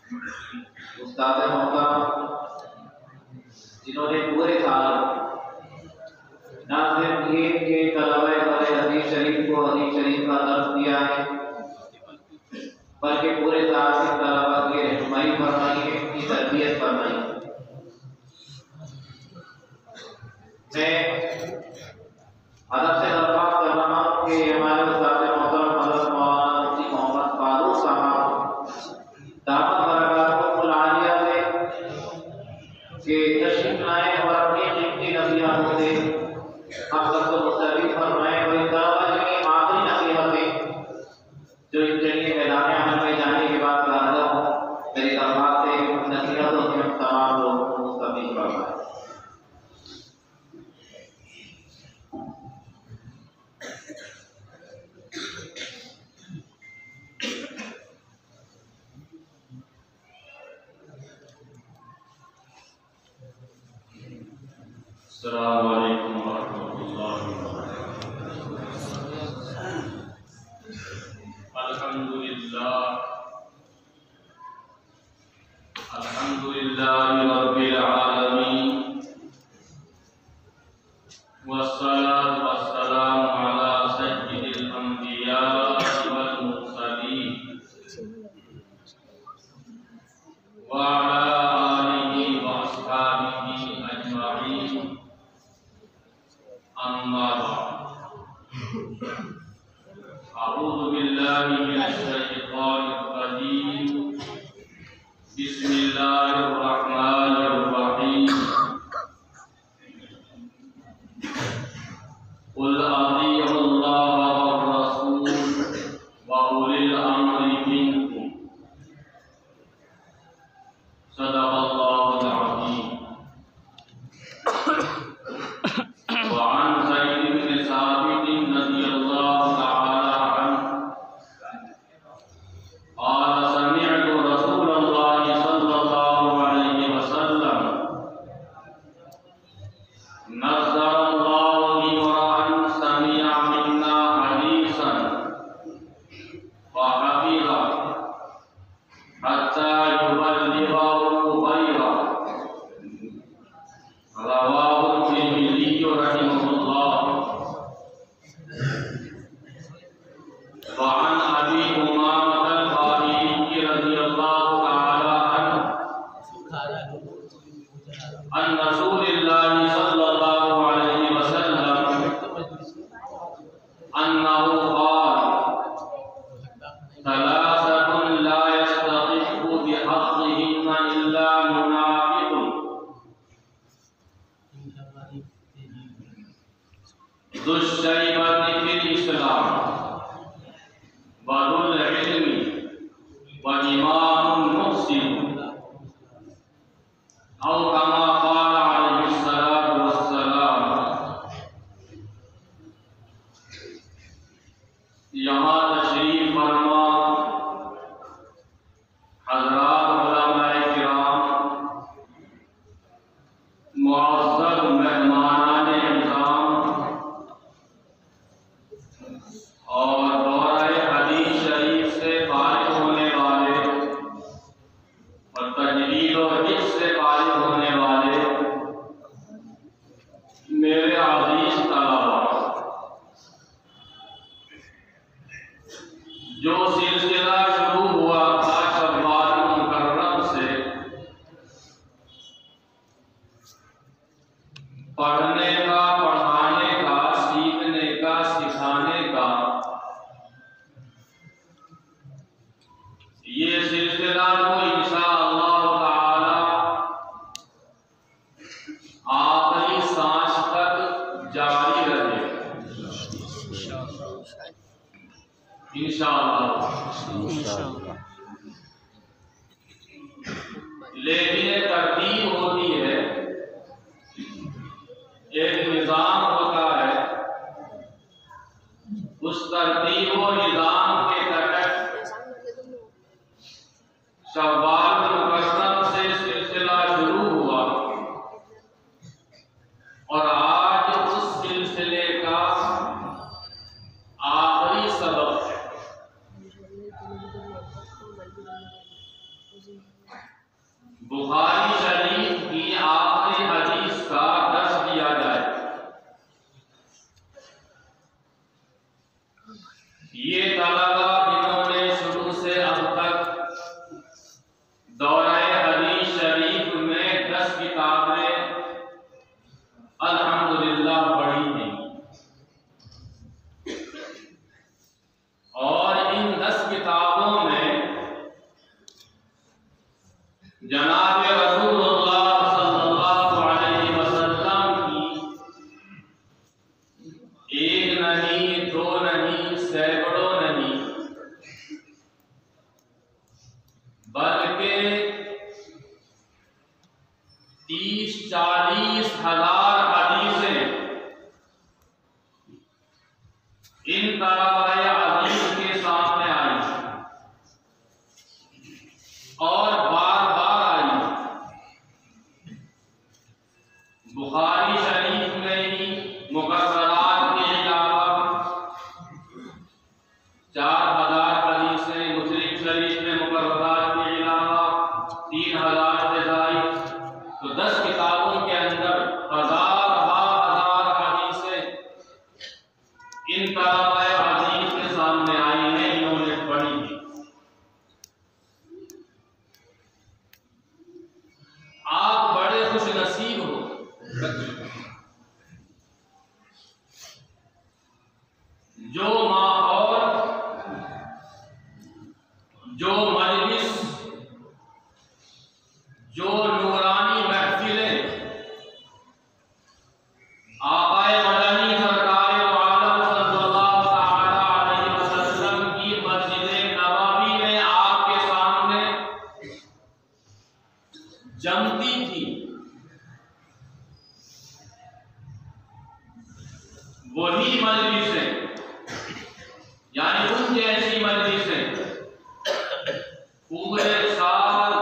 استاد محترم جنہوں نے پورے سال نہ صرف یہ کہ طلبہ حدیث شریف کو حدیث شریف کا درس دیا ہے بلکہ پورے سال سے طلبہ کی رہنمائی فرمائی ہے، ان کی تربیت فرمائی ہے۔ میں ادب سے درخواست کر رہا ہوں کہ ہمارے استاد محترم حضرت مولانا مفتی محمد فاروق صاحب دعوت برکاتہ العالیہ سے کہ تشریف لائیں اور اپنی قیمتی نصیحتوں سے ہم سب کو مستفید فرمائیں، اور اس طرح کی آخری نصیحتیں جو ان کے لیے میدان عمل میں جانے کے بعد کارگر ہوں، میری درخواست ہے کہ ان نصیحتوں سے ہم تمام لوگوں کو مستفید فرمائیں۔ السلام علیکم ورحمۃ اللہ وبرکاتہ۔ الحمد للہ رب العالمین، والصلاة والسلام علی سید الانبیاء والمرسلین وعلی آلہ واصحابہ اجمعین، اما بعد، اعوذ باللہ من الشیطان الرجیم، بسم اللہ الرحمن الرحیم، قل اطیعوا اللہ والرسول واولی الامر منکم، صدق اللہ العظیم۔ وعن زید بن ثابت رضی اللہ تعالی عنہ قال سمعت رسول اللہ صلی اللہ علیہ وسلم نظر اللہ امرأ سمع منا حدیثا فحفظه حتى يبلغه غيره، رواه الترمذي رحمه الله۔ وعن ابي امامة الباهلي رضي الله تعالى عنه عن رسول الله صلى الله عليه وسلم انه قال ثلاثة لا يستحق بحقهن الا منافق، ذو الشيبة في الإسلام وذو العلم وإمام محسن، أو كما قال عليه الصلاة والسلام۔ یہاں تشریف فرما حضرات علماء کرام، معزز مہمانان اعظام اور دورہ حدیث شریف سے فارغ ہونے والے اور تجوید و حفظ سے فارغ ہونے والے میرے عزیز طلباء، جو سلسلہ شروع ہوا تھا شوال مکرم سے، پڑھنے کا، پڑھانے کا، سیکھنے کا، سکھانے کا، یہ سلسلہ تو انشاءاللہ تعالی آخری سانس تک جاری رہے انشاءاللہ۔ لیکن ایک ترتیب ہوتی ہے، ایک نظام ہوتا ہے، اس ترتیب و نظام کے تحت شوال مکرم سے سلسلہ شروع ہوا، اور آج اس سلسلے کا آخری سبق ہے۔ بخاری شریف کی آخری حدیث کا درس دیا جائے۔ یہ طلبہ جنہوں نے شروع سے اب تک دورہ حدیث شریف میں 10 کتابیں الحمدللہ پڑھی ہیں، اور ان 10 کتابوں میں جناب رسول اللہ صلی اللہ علیہ وسلم کی ایک نہیں، دو نہیں، سینکڑوں نہیں، بلکہ 30-40 ہزار حدیثیں ان طلبہ عزیز کے سامنے آئی اور بار بار آئی۔ بخاری شریف میں ہی مقررات کے علاوہ 4000 حدیثیں، مسلم شریف میں مقررات کے علاوہ 3000 سے زائد، تو 10 کتابوں کے اندر ہزار حدیثیں ان طلبہ عزیز کے سامنے آئی ہیں، انہوں نے پڑھی ہیں۔ آپ بڑے خوش نصیب ہو جو ماحول، جو مجلس، جو نورانی محفلیں آقائے مدنی سرکار دو عالم صلی اللہ تعالی علیہ وسلم کی مسجد نبوی میں آپ کے سامنے جمتی تھی، وہی مجلسیں، یعنی ان جیسی مجلسیں پورے سال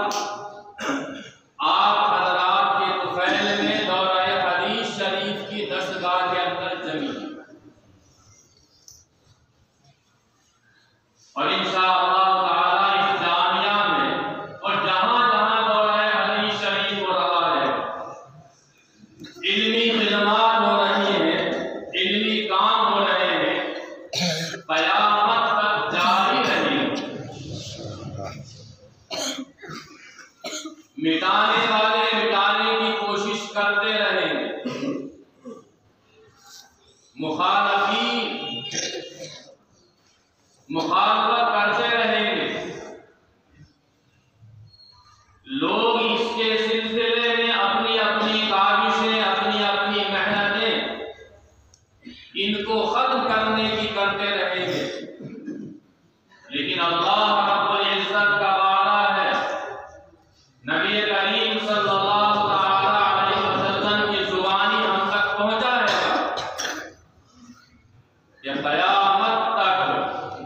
آپ حضرات کے طفیل میں دورہ حدیث شریف کی درسگاہ کے اندر جمی، اور انشاءاللہ تعالی اس جامعہ میں اور جہاں جہاں دورہ حدیث شریف ہو رہا ہے، علمی خدمات ہو رہی ہیں، علمی کام ہو رہے ہیں، قیامت تک جاری رہیں، مٹانے والے مٹانے کی کوشش کرتے رہیں، مخالفین مخالفت کرتے رہیں گے، لوگ اس کے سلسلے میں اپنی اپنی کاوشیں، اپنی اپنی محنتیں ان کو ختم کرنے کی کرتے رہیں گے، لیکن اللہ رب العزت کا وعدہ ہے، نبی کریم صلی اللہ تعالی علیہ وسلم کی زبانی ہم تک پہنچا ہے کہ قیامت تک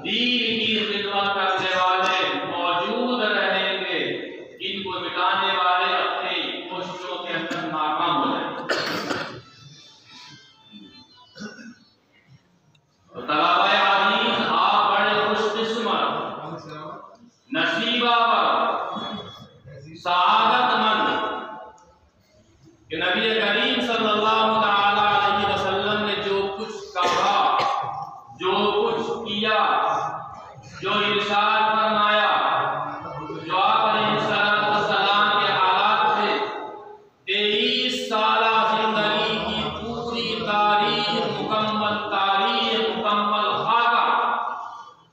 دین کی خدمت کرنے والے موجود رہیں گے، ان کو مٹانے والے اپنی کوششوں کے اندر ناکام ہو جائیں گے۔ تو طلبہ عزیز، آپ بڑے خوش قسمت، نصیبہ سعادت مند کہ نبی کریم صلی اللہ تعالی علیہ وسلم نے جو کچھ کہا، جو کچھ کیا، جو ارشاد فرمایا، جو آپ علیہ السلام کے حالات تھے، 23 سالہ زندگی کی پوری تاریخ، مکمل تاریخ، مکمل خاکہ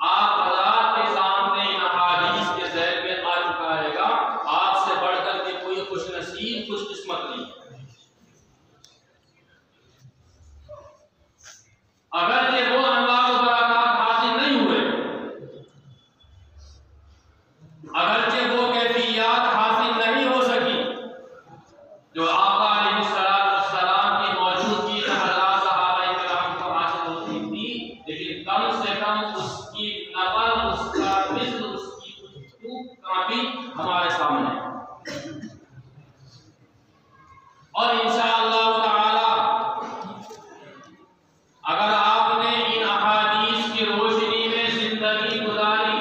آپ حضرات کے سامنے ان احادیث کے ذیل میں آ چکا ہے گا۔ آپ سے بڑھ کر کے کوئی خوش نصیب، خوش قسمت نہیں۔ اگرچہ وہ انوار و برکات حاصل نہیں ہوئے، اگرچہ وہ کیفیات حاصل نہیں ہو سکی جو آقا علیہ السلام کی موجودگی میں حضرات صحابہ کرام کو حاصل ہوتی تھی، لیکن کم سے کم اس کی نقل، اس کا مثل، اس کی کچھ کاپی ہمارے سامنے ہے، اور انشاءاللہ تعالی اگر آپ نے ان احادیث کی روشنی میں زندگی گزاری،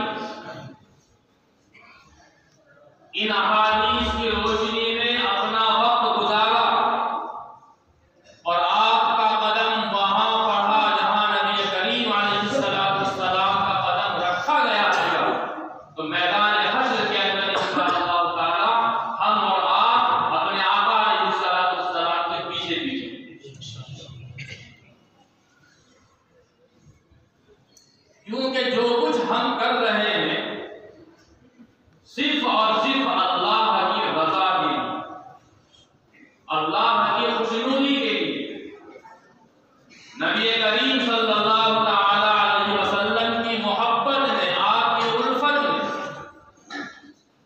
ان احادیث کی روشنی میں اپنا وقت گزارا اور آپ کا قدم وہاں پڑا جہاں نبی کریم علیہ السلام کا قدم رکھا گیا ہے، تو میدان حشر کے اندر انشاءاللہ تعالی ہم اور آپ اپنے آقا علیہ السلام کے پیچھے کیونکہ جو کچھ ہم کر رہے ہیں صرف اور صرف اللہ کی رضا کے لیے، اللہ کی خوشنودی کے لیے، نبی کریم صلی اللہ تعالی علیہ وسلم کی محبت میں، آپ کی الفت میں،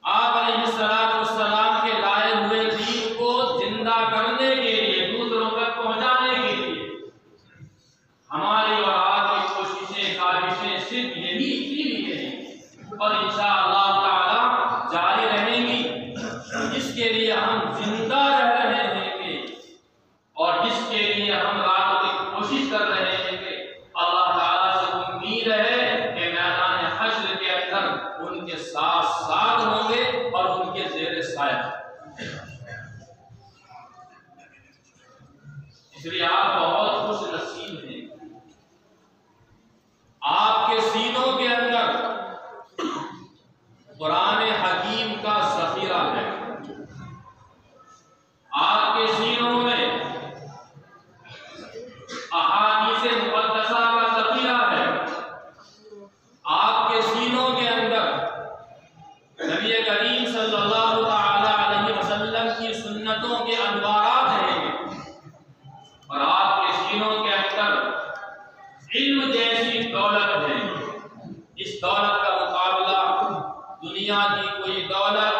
آپ علیہ السلام کے لائے ہوئے دین کو زندہ کرنے کے لیے، دوسروں تک پہنچانے کے لیے ہماری اور آپ کی کوششیں کاوشیں صرف یہی اسی لیے ہیں اور انشاءاللہ تعالی جاری رہیں گی، جس کے لیے ہم زندہ رہ رہے ہیں اور جس کے لیے ہم راتوں کی کوشش کر رہے ہیں کہ اللہ تعالیٰ سے امید ہے کہ میدان حشر کے اندر ان کے ساتھ ساتھ ہوں گے اور ان کے زیر سایہ۔ اس لیے آپ بہت خوش نصیب ہیں، آپ کے سینوں کے اندر قرآن حکیم کا ذخیرہ ہے، آپ کے سینوں میں احادیث مقدسہ کا ذخیرہ ہے، آپ کے سینوں کے اندر نبی کریم صلی اللہ تعالی علیہ وسلم کی سنتوں کے انوارات ہیں، اور آپ کے سینوں کے اندر علم جیسی دولت ہے۔ اس دولت کا مقابلہ دنیا کی کوئی دولت،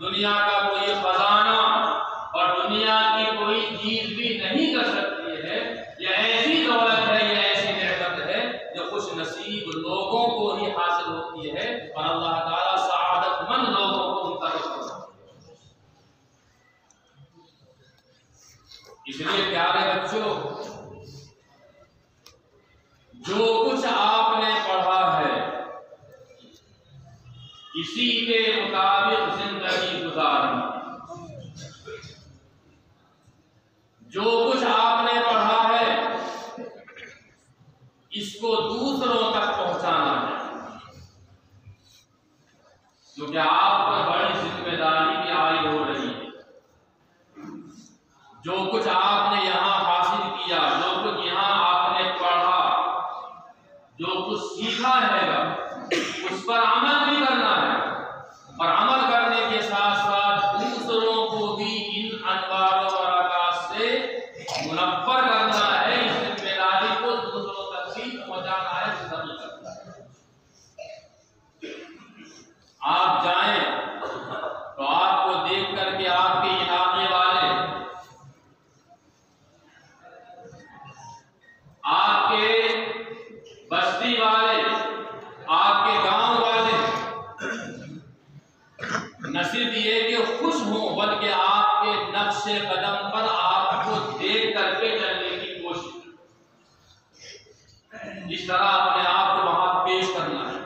دنیا کا کوئی خزانہ اور دنیا کی کوئی چیز بھی نہیں کر سکتی ہے۔ یہ ایسی دولت ہے، یہ ایسی نعمت ہے جو خوش نصیب لوگوں کو ہی حاصل ہوتی ہے اور اللہ تعالیٰ سعادت مند لوگوں کو منتخب کرتا ہے۔ اس لیے پیارے بچوں، جو کچھ آپ نے پڑھا ہے اسی کے مطابق زندگی گزارنی، جو کچھ آپ نے پڑھا ہے اس کو دوسروں تک پہنچانا ہے، کیونکہ آپ پر بڑی ذمہ داری بھی عائد ہو رہی ہے۔ جو کچھ آپ نے یہاں حاصل کیا، جو کچھ یہاں آپ نے پڑھا، جو کچھ سیکھا ہے گا، اس پر عمل بھی کرنا ہے، اور عمل کرنے کے ساتھ ساتھ دوسروں کو بھی ان انوار و برکات سے منور کرنا ہے، اس ذمہ داری کو دوسروں تک بھی پہنچانا ہے، زندگی کرنا ہے۔ آپ جائیں تو آپ کو دیکھ کر کے آپ کے علاقے والے، آپ کے بستی والے، آپ کے گاؤں والے نہ صرف یہ کہ خوش ہوں بلکہ آپ کے نقش قدم پر آپ کو دیکھ کر کے چلنے کی کوشش کریں، اس طرح اپنے آپ کو وہاں پیش کرنا ہے۔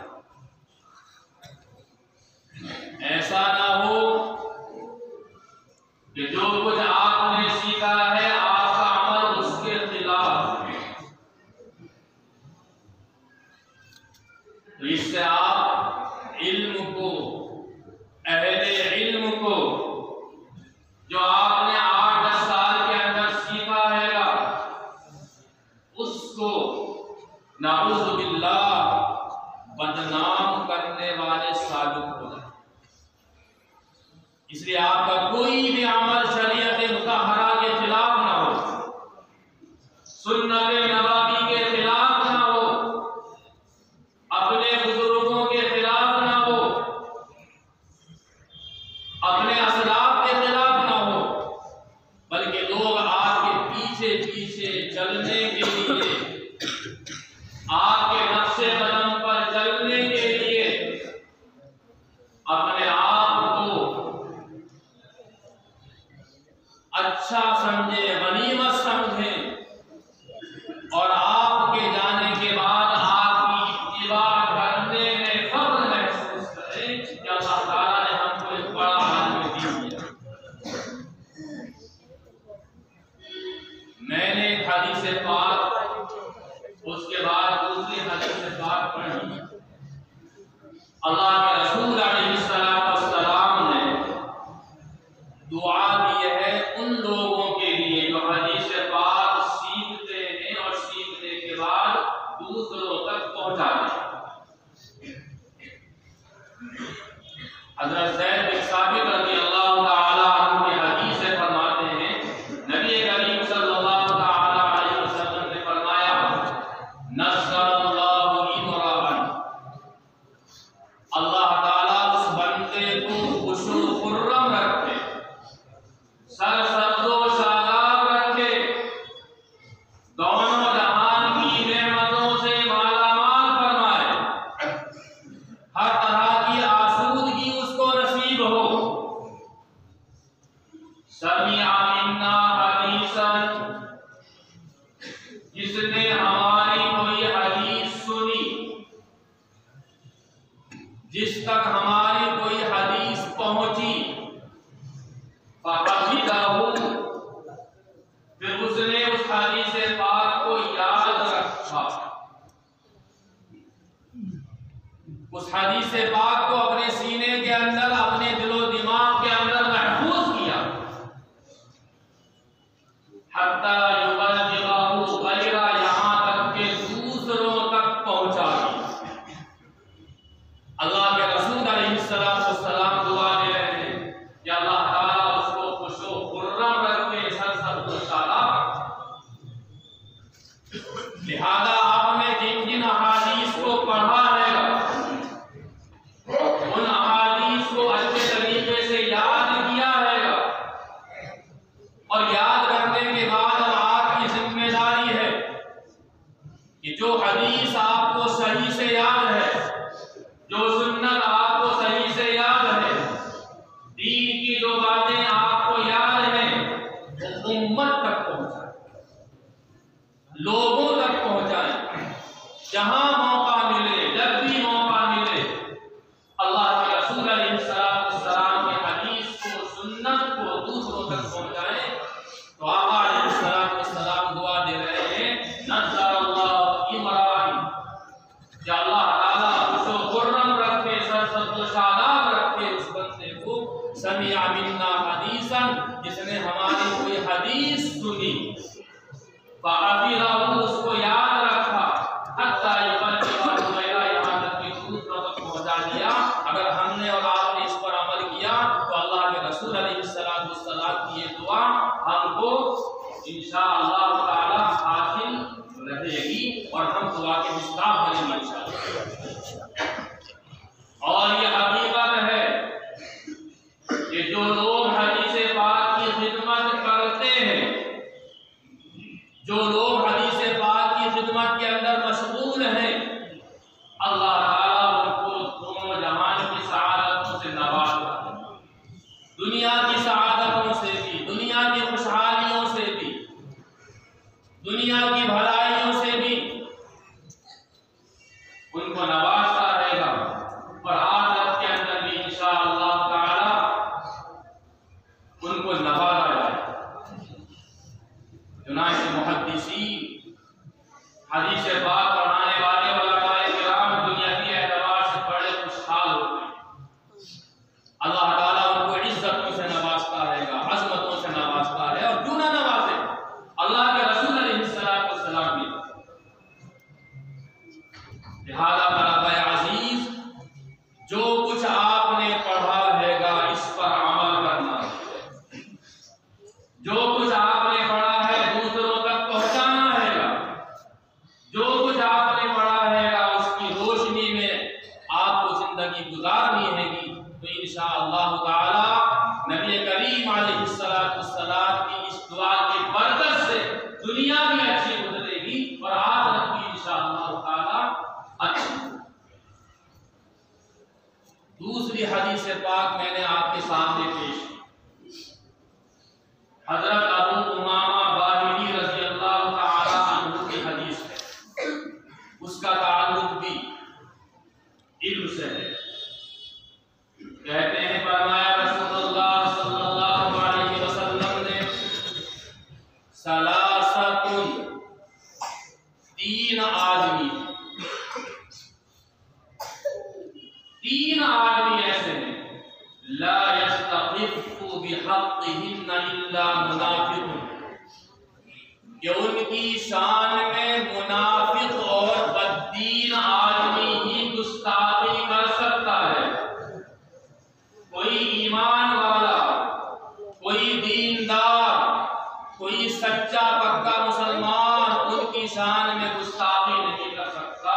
ایسا نہ ہو کہ جو کچھ آپ نے سیکھا ہے آپ کا عمل اس کے خلاف ہے، تو اس سے آپ علم کو، اہل علم کو، جو آپ نے 8-10 سال کے اندر سیکھا ہے گا، اس کو نعوذ باللہ بدنام کرنے والے ثابت ہو جائیں۔ اس لیے آپ کا کوئی بھی عمل شریعت مطہرہ کے خلاف نہ ہو، سنت نبوی کے خلاف نہ ہو، اپنے بزرگوں کے خلاف نہ ہو، اپنے اسلاف کے خلاف نہ ہو، بلکہ لوگ آپ کے پیچھے پیچھے چلنے کے لیے، آپ کے نقش قدم پر چلنے کے لیے اپنے آپ کو اچھا سمجھے، غنیمت سمجھیں، اور آپ کے جانے کے بعد آپ کی اتباع کرنے میں فخر محسوس کریں کہ اللہ تعالیٰ نے ہم کو ایک بڑا رسول علیہ السلام نے دعا دی ہے ان لوگوں کے لیے جو حدیث پاک سیکھتے ہیں اور سیکھنے کے بعد دوسروں تک پہنچاتے ہیں۔ حضرت زید بن ثابت رضی اللہ تعالی عنہ کی حدیث سے فرماتے ہیں نبی کریم صلی اللہ تعالی علیہ وسلم نے فرمایا نصر اللہ امرأ، اللہ تعالیٰ اس بندے کو خوش و خرم رکھے، سرسبز و شاداب رکھے، دونوں جہان کی نعمتوں سے مالا مال فرمائے، ہر طرح کی آسودگی اس کو نصیب ہو۔ سمع منا حدیثا، جس نے ہماری کوئی حدیث سنی، جس تک ہماری کوئی حدیث پہنچی، فحفظہ، پھر اس نے اس حدیث پاک کو یاد رکھا، اس حدیث پاک کو اپنے سینے کے اندر، اپنے دل و دماغ کے اندر محفوظ کیا، حتی یبلغہ غیرہ، یہاں تک کہ دوسروں تک پہنچا دی۔ اللہ کے رسول علیہ السلام دعا دے رہے ہیں کہ اللہ تعالیٰ اس کو خوش و خرم رکھے، سرسبز و شاداب رکھے۔ لہذا آپ نے جن جن احادیث کو پڑھا ہے ان احادیث کو اچھے طریقے سے یاد کیا ہے، اور یاد کرنے کے بعد اب آپ کی ذمہ داری ہے کہ جو حدیث آپ کو صحیح سے یاد ہے، جو سنت آپ کو صحیح سے یاد ہے، دین کی جو باتیں آپ کو یاد ہیں، وہ امت تک پہنچائیں، لوگوں تک پہنچائیں، جہاں موقع ملے، جب بھی موقع ملے، اللہ کے رسول علیہ السلام کی حدیث کو، سنت کو دوسروں تک پہنچائیں۔ تو آقا علیہ السلام دعا دے رہے ہیں نصر اللہ امرأ، کہ اللہ تعالیٰ خوش و خرم رکھے، سرسبز و شاداب رکھے اس بندے کو، سمع منا حدیثا، جس نے ہماری کوئی حدیث سنی، فحفظہ، اس کو یاد رکھا، حتی یبلغہ غیرہ، یہاں تک کہ دوسروں تک پہنچا دیا۔ اگر ہم نے اور آپ نے اس پر عمل کیا تو اللہ کے رسول علیہ السلام کی یہ دعا ہم کو انشاءاللہ تعالی حاصل رہے گی، اور ہم دعا کے مستحق بنیں گے انشاءاللہ۔ اور یہ حقیقت ہے کہ جو لوگ حدیث پاک کی خدمت کرتے ہیں، جو لوگ حدیث پاک کی خدمت کے اندر مشغول ہیں، اللہ تعالیٰ ان کو دونوں جہان کی سعادتوں سے نوازتا ہے، دنیا کی سعادتوں سے بھی، دنیا کی خوشحالیوں سے بھی، دنیا کی بھلائیوں سے بھی ان کو نوازتا رہے گا، اور آخرت کے اندر بھی انشاءاللہ تعالی ان کو نوازا جائے گا۔ چنانچہ محدثین، حدیث پاک پڑھانے والے علماء کرام دنیا کے اعتبار سے بڑے خوشحال ہوتے ہیں، اللہ تعالیٰ ان کو عزتوں سے نوازتا رہے گا، عظمتوں سے نوازتا رہے، اور کیوں نہ نوازے، اللہ کے رسول علیہ السلام بھی۔ لہذا برادر عزیز، جو کچھ آپ نے پڑھا ہے گا اس پر عمل کرنا ہے، جو کچھ آپ نے پڑھا ہے دوسروں تک پہنچانا ہے گا، جو کچھ آپ نے پڑھا ہے گا اس کی روشنی میں آپ کو زندگی گزارنی ہے گی، تو انشاءاللہ تعالی نبی کریم علیہ السلام کی اس دعا کی برکت سے دنیا بھی اچھی گزرے گی اور آخرت بھی انشاءاللہ تعالی اچھی۔ دوسری حدیث پاک میں نے آپ کے سامنے پیش کی، حضرت ابو امامہ باہلی رضی اللہ تعالی عنہ کی حدیث ہے، اس کا تعلق بھی علم سے ہے۔ کہتے ہیں فرمایا رسول اللہ صلی اللہ علیہ وسلم نے ثلاثۃ، تین آدمی آدمی ایسے ہیں لا یستخف بحقہن الا منافق، کہ ان کی شان میں منافق اور بددین آدمی ہی گستاخی کر سکتا ہے۔ کوئی ایمان والا، کوئی دیندار، کوئی سچا پکا مسلمان ان کی شان میں گستاخی نہیں کر سکتا،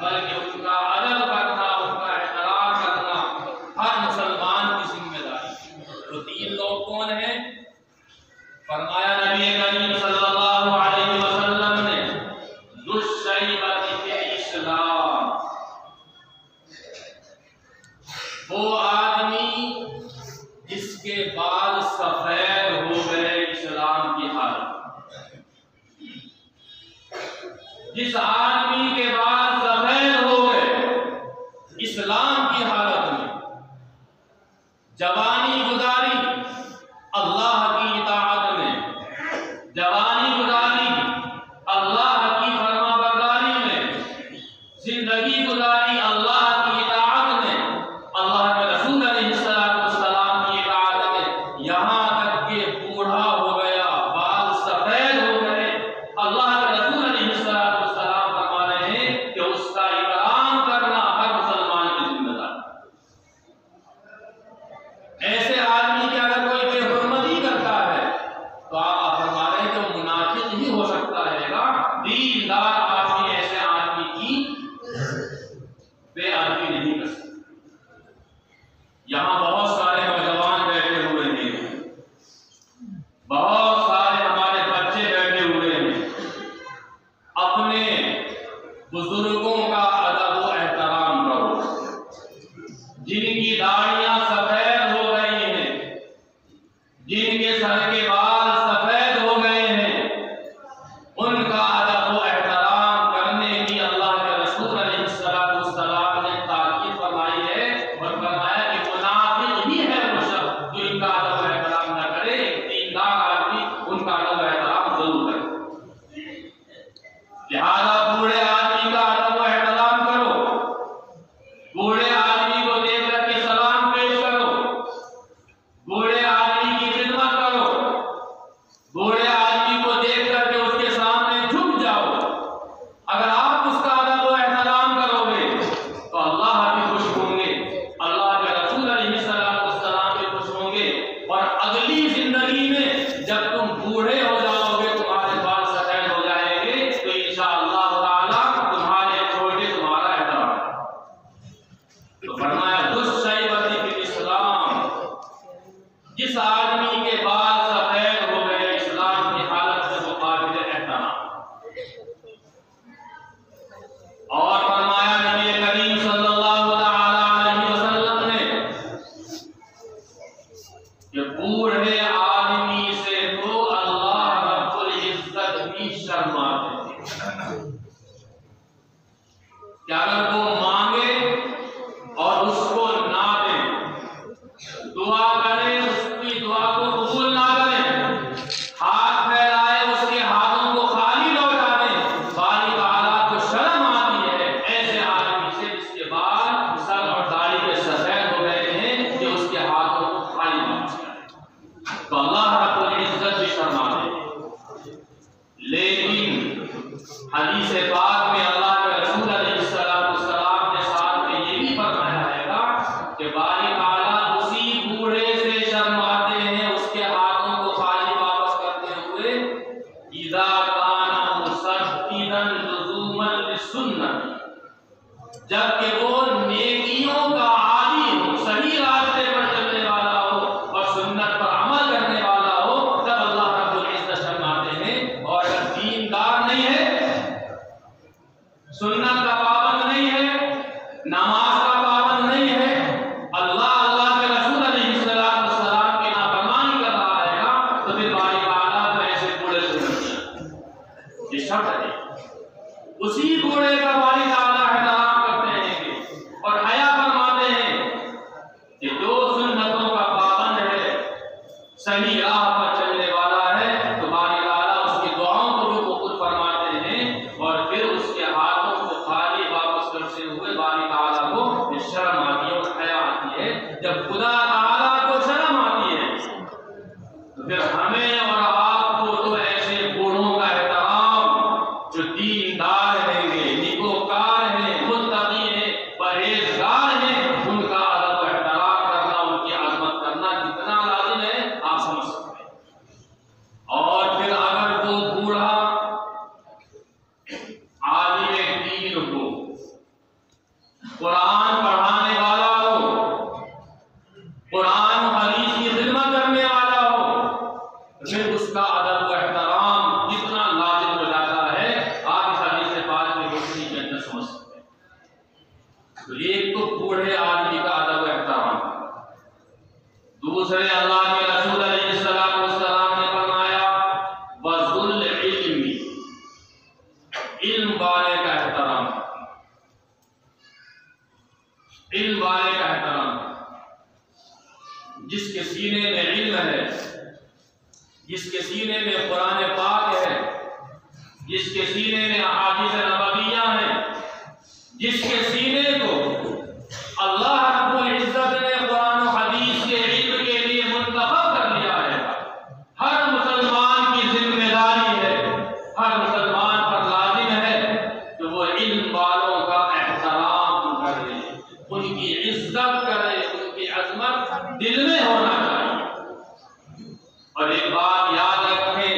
بلکہ ان کا ادب کرنا، ان کا احترام کرنا ہر مسلمان کی ذمہ داری ہے۔ تو تین لوگ کون ہیں؟ فرمایا نبی کریم صلی اللہ علیہ وسلم نے ذو الشیبۃ فی الاسلام، وہ آدمی جس کے بال سفید ہو گئے اسلام کی حالت، جس آدمی کے بال سفید ہو گئے اسلام کی حالت میں، جوانی گزاری اللہ کی اطاعت میں، جوانی گزاری اللہ کی فرما برداری میں، زندگی گزاری اللہ کی اطاعت میں، اللہ کے رسول علیہ السلام کی اطاعت میں، یہاں تک کہ بوڑھا ہو گیا، بال سفید ہو گئے، اللہ کے رسول علیہ السلام فرما رہے ہیں کہ اس کا اکرام کرنا ہر مسلمان کی ذمہ داری۔ ایسے آدمی کی اگر کوئی بے حرمتی کرتا ہے تو آپ فرما رہے ہیں کہ وہ منافق ہی ہو سکتا ہے گا، دیندار آدمی ایسے آدمی کی بے ادبی نہیں کر سکتا۔ یہاں بہت سارے نوجوان بیٹھے ہوئے ہیں، بہت سارے ہمارے بچے بیٹھے ہوئے ہیں، اپنے بزرگوں کا ادب و احترام کرو۔ جن کی داڑیاں سفید ہو گئی ہیں، جن کے سر کے بال سفید ہو گئے ہیں، ان کا ادب و احترام کرنے کی اللہ کے رسول علیہ السلام نے تاکید فرمائی ہے، اور فرمایا کہ منافق ہی ہے وہ شخص جو ان کا ادب و احترام نہ کرے۔ دیندار آدمی ان کا ادب و احترام ضرور کرے۔ لہذا بوڑھے آدمی کا ادب و احترام کرو، بوڑھے آدمی کو دیکھ کر کے سلام پیش کرو، بوڑھے آدمی کی خدمت کرو، بوڑھے آدمی کو دیکھ کر کے اس کے سامنے جھک جاؤ۔ اگر آپ اس کا ادب و احترام کرو گے تو اللہ بھی خوش ہوں گے، اللہ کے رسول علیہ السلام بھی خوش ہوں گے، اور اگلی زندگی میں جب تم بوڑھے ہو جاؤ گے، تمہارے بال سفید ہو جائیں گے، تو انشاءاللہ تعالی تمہارے چھوٹے تمہارا احترام۔ تو فرمایا ذو الشیبۃ فی الاسلام، جس آدمی کے بال سفید ہو گئے اسلام کی حالت سے، وہ قابل احترام۔ اور فرمایا نبی کریم صلی اللہ علیہ وسلم نے کہ بوڑھے آدمی سے تو اللہ رب العزت بھی شرماتے ہیں، کہ اگر وہ مانگے اور اس کو نہ دیں، دعا کرے اس کی دعا کو قبول نہ کریں، ہاتھ پھیلائے اس کے ہاتھوں کو خالی لوٹا دیں، باری تعالیٰ کو شرم آتی ہے ایسے آدمی سے جس کے بال سر اور داڑھی کے سفید ہو گئے ہیں، کہ اس کے ہاتھوں کو خالی واپس کرے، تو اللہ رب العزت بھی شرماتے ہیں۔ لیکن حدیث پاک میں اللہ کے رسول علیہ السلام نے ساتھ میں یہ بھی فرمایا ہے گا کہ باری تعالیٰ اسی بوڑھے سے شرماتے ہیں، اس کے ہاتھوں کو خالی واپس کرتے ہوئے، اذا کان مسددا لزوما للسنت، جبکہ وہ نیکیوں کا عادی ہو، صحیح راستے پر چلنے والا ہو اور سنت پر عمل کرنے والا ہو، تب اللہ رب العزت شرماتے ہیں۔ اور اگر دیندار نہیں ہے، سنت کا پابند نہیں ہے، نماز کا پابند نہیں ہے، اللہ کے رسول علیہ السلام کی نافرمانی کر رہا ہے گا، تو پھر باری تعالیٰ کو ایسے بوڑھے سے کرنا، یہ شرط ہے۔ اسی بوڑھے کا باری تعالیٰ احترام کرتے ہیں اور حیا فرماتے ہیں کہ جو سنتوں کا پابند ہے، صحیح راہ پر چلنے والا ہے، تو باری تعالیٰ اس کی دعاؤں کو بھی قبول فرماتے ہیں، اور پھر اس کے ہاتھوں کو خالی واپس کرتے ہوئے باری تعالیٰ کو شرم آتی ہے اور حیا جب خدا تعالیٰ کو شرم آتی ہے تو پھر ہمیں اور آپ کو تو ایسے بوڑھوں کا احترام جو دیندار ہیں گے، نیکوکار ہیں، متقی ہیں، پرہیزگار ہیں، ان کا ادب و احترام کرنا، ان کی عظمت کرنا کتنا لازم ہے آپ سمجھ سکتے ہیں۔ اور پھر اگر وہ بوڑھا عالم دین ہو، قرآن پڑھانے والا ہو، قرآن و حدیث کی خدمت کرنے والا ہو، پھر اس کا ادب و احترام کتنا لازم ہو جاتا ہے، آپ اس حدیث پاک میں روشنی کے اندر سمجھ سکتے ہیں۔ تو ایک تو بوڑھے آدمی کا ادب و احترام، دوسرے اللہ کے رسول علیہ السلام نے فرمایا وذل العلم، علم والے کا احترام، علم والے کا احترام، جس کے سینے میں علم ہے، جس کے سینے میں قرآن پاک ہے، جس کے سینے میں احادیث نبویہ ہیں، جس کے سینے کو اللہ رب العزت نے قرآن و حدیث کے علم کے لیے منتخب کر لیا ہے۔ ہر مسلمان کی ذمہ داری ہے، ہر مسلمان پر لازم ہے کہ وہ علم والوں کا احترام کرے، ان کی عزت کرے، ان کی عظمت دل میں ہونا چاہیے۔ اور ایک بات یاد رکھیں،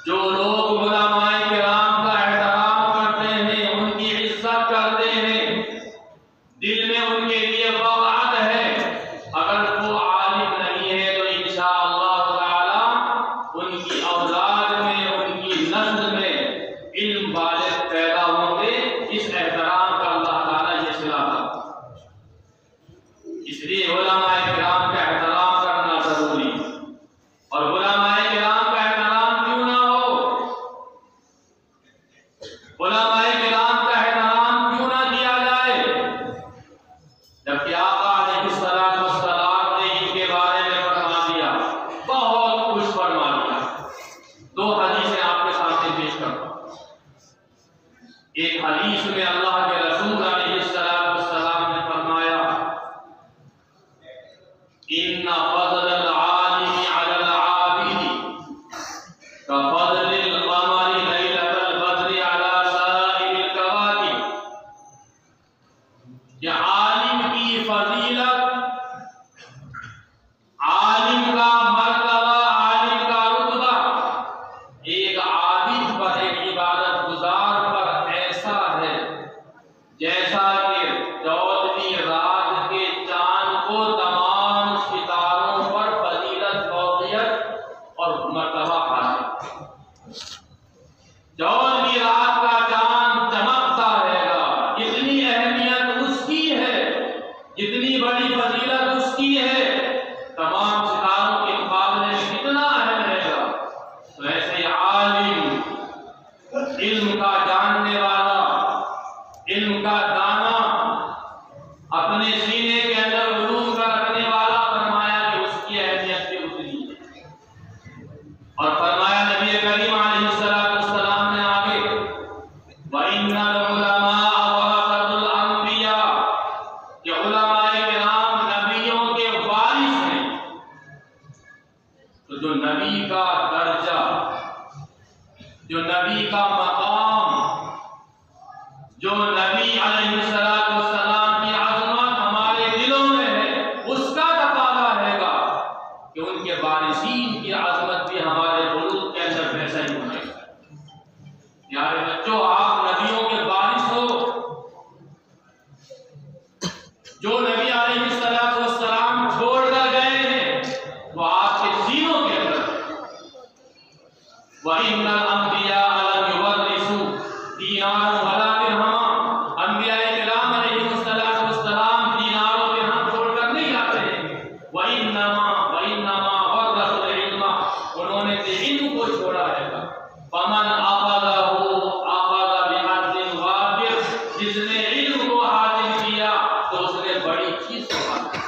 جو لوگ علماء کرام کا احترام کرتے ہیں، ان کی عزت کرتے ہیں، دل میں ان کے لیے وقعت ہے، اگر وہ عالم نہیں ہے تو انشاءاللہ تعالی ان کی اولاد میں، ان کی نسل میں علم والے پیدا ہوں گے۔ اس احترام کا اللہ تعالیٰ یہ صلہ کرتا ہے۔ اس لیے علماء کرام کا احترام کرنا ضروری ہے۔ اور علماء کرام کا احترام کیوں نہ ہو، علماء کرام کا احترام کیوں نہ کیا جائے، جبکہ آقا علیہ السلام نے ان کے بارے میں فرما دیا، بہت کچھ فرما دیا۔ دو حدیثیں آپ کے سامنے پیش کرتا ہوں۔ ایک حدیث میں اللہ کے رسول علیہ السلام نے فرمایا ان فضل العالم علی العابد كفضل القمر ليلة البدر على سائر الكواكب، کہ عالم کی فضیلت، عالم کا مرتبہ، عالم کا رتبہ ایک عابد پر، ایک عبادت گزار پر ایسا ہے جیسا کہ 14ویں رات کے چاند کو تمام ستاروں پر فضیلت، فوقیت اور مرتبہ حاصل۔ 14ویں رات کا چاند چمکتا رہے گا، اتنی اہمیت اس کی ہے، جتنی بڑی فضیلت اس کی ہے، تمام ستاروں کے مقابلے میں کتنا اہم رہے گا۔ تو ایسے عالم، علم کا جاننے والا، علم کا دانا، اپنے سینے کے اندر علوم کا رکھنے والا، فرمایا کہ اس کی اہمیت بھی اتنی ہے۔ اور فرمایا نبی کریم علیہ السلام نے آگے وَإِنَّ الْعُلَمَاءَ وَرَثَةُ الْأَنْبِيَاءِ، کہ علماء کرام نبیوں کے وارث ہیں۔ تو جو نبی کا درجہ، جو نبی کا مقام، جو نبی علیہ السلام کی عظمت ہمارے دلوں میں ہے، اس کا تقاضا رہے گا کہ ان کے وارثین کی عظمت بھی ہمارے قلوب کے اندر ویسا ہی ہونا چاہیے۔ پیارے بچوں، آپ نبیوں کے وارث ہو، جو نبی علیہ السلام چھوڑ کر گئے ہیں وہ آپ کے سینوں کے اندر ہے۔ وَإِنَّ الْأَنْبِيَاءَ لَمْ يُوَرِّثُوا دِينَارًا وَلَا دِرْهَمًا، انبیاء کرام علیہ السلام دینار و درہم چھوڑ کر نہیں آتے ہیں۔ وَإِنَّمَا وَرَّثُوا الْعِلْمَ، انہوں نے علم کو چھوڑا ہے۔ فَمَنْ أَخَذَهُ أَخَذَ بِحَظٍ وَافِرٍ، جس نے علم کو حاصل کیا تو اس نے بڑی چیز کو حاصل کیا،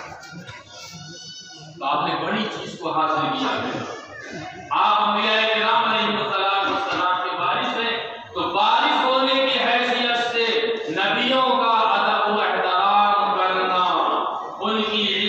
تو آپ نے بڑی چیز کو حاصل کیا ہے۔ آپ انبیاء کرام علیہ السلام کے وارث ہیں، تو وارث ہونے کی حیثیت سے نبیوں کا ادب و احترام کرنا، ان کی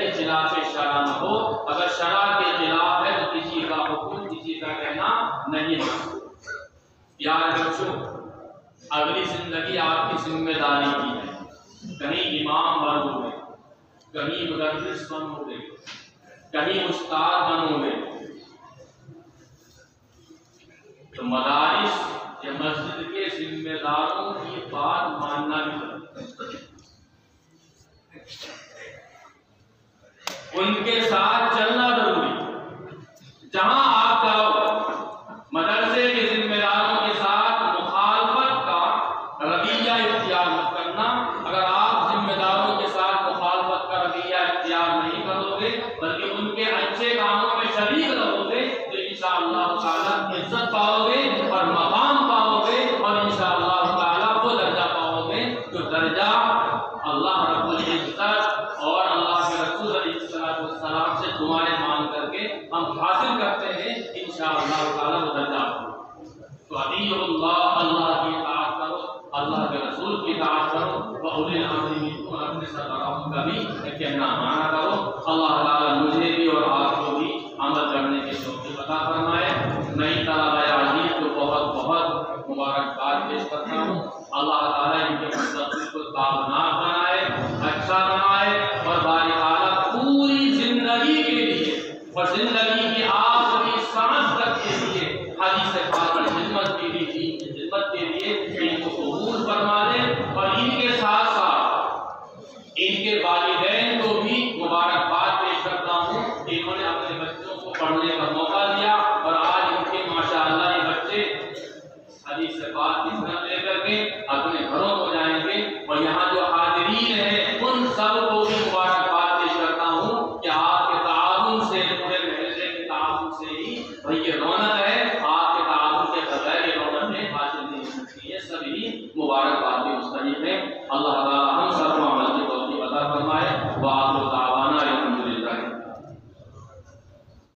کہ خلاف شرع نہ ہو. اگر شرع کے خلاف ہے تو کسی کا حکم کسی کا کہنا نہیں ہے. پیار بچوں، اگلی زندگی آپ کی ذمہ داری کی ہے. کہیں امام بنو گے، کہیں مدرس بنو گے، کہیں استاد بنو گے، تو مدارس یا مسجد کے ذمہ داروں کی بات ماننا بھی ضروری ہے. ان کے ساتھ چلنا ضروری ہے. جہاں آپ جاؤ مدرسے کے ذمہ داروں کے ساتھ مخالفت کا رویہ اختیار مت کرنا. اگر آپ ذمہ داروں کے ساتھ مخالفت کا رویہ اختیار نہیں کرو گے بلکہ ان کے اچھے کاموں میں شریک رہو گے تو انشاءاللہ تعالی عزت پاؤ گے اور مقام پاؤ گے اور انشاءاللہ تعالی وہ درجہ پاؤ گے جو درجہ اللہ رب العزت اور اللہ کے رسول علیہ السلام سے دعائیں مانگ کر کے ہم حاصل کرتے ہیں. انشاءاللہ تعالی وہ درجہ پاؤ. تو اطیعوا اللہ، اللہ کی اطاعت کرو، اللہ کے رسول کی اطاعت کرو، وَأُولِي الْأَمْرِ مِنكُمْ، اپنے سربراہوں کا بھی کہنا مانا کرو. اللہ تعالی مجھے بھی اور